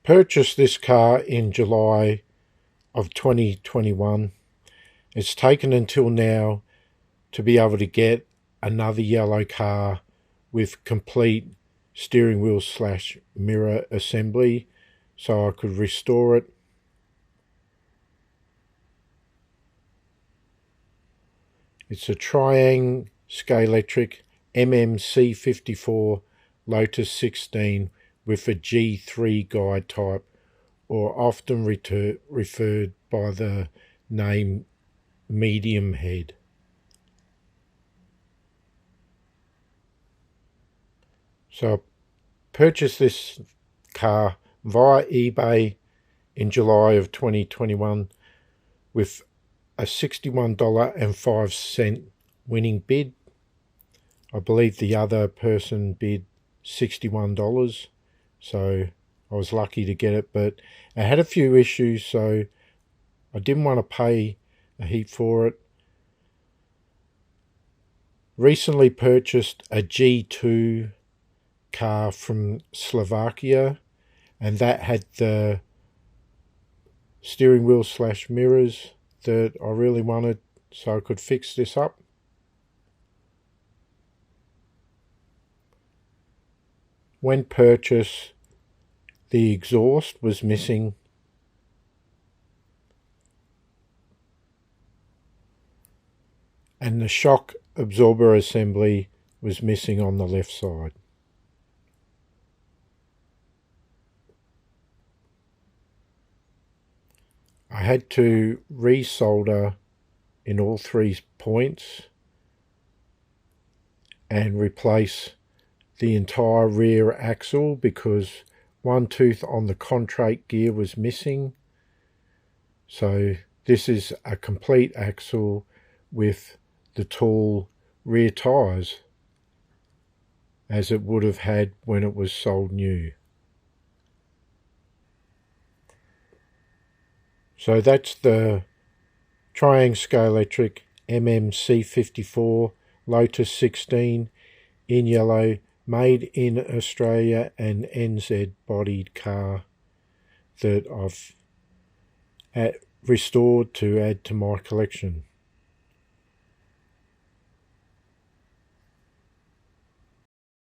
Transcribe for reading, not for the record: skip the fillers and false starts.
Purchased this car in July of 2021. It's taken until now to be able to get another yellow car with complete steering wheel / mirror assembly so I could restore it. It's a Tri-ang Scalextric MMC 54 Lotus 16 with a G3 guide type, or often referred by the name medium head. So I purchased this car via eBay in July of 2021 with a $61.05 winning bid. I believe the other person bid $61, so I was lucky to get it, but I had a few issues, so I didn't want to pay a heap for it. Recently purchased a G2 car from Slovakia, and that had the steering wheel / mirrors that I really wanted, so I could fix this up. When purchased, the exhaust was missing, and the shock absorber assembly was missing on the left side. I had to resolder in all 3 points and replace the entire rear axle because one tooth on the contrate gear was missing. So this is a complete axle with the tall rear tyres as it would have had when it was sold new. So that's the Tri-ang Scalextric MMC 54 Lotus 16 in yellow, made in Australia and N.Z. bodied car that I've restored to add to my collection.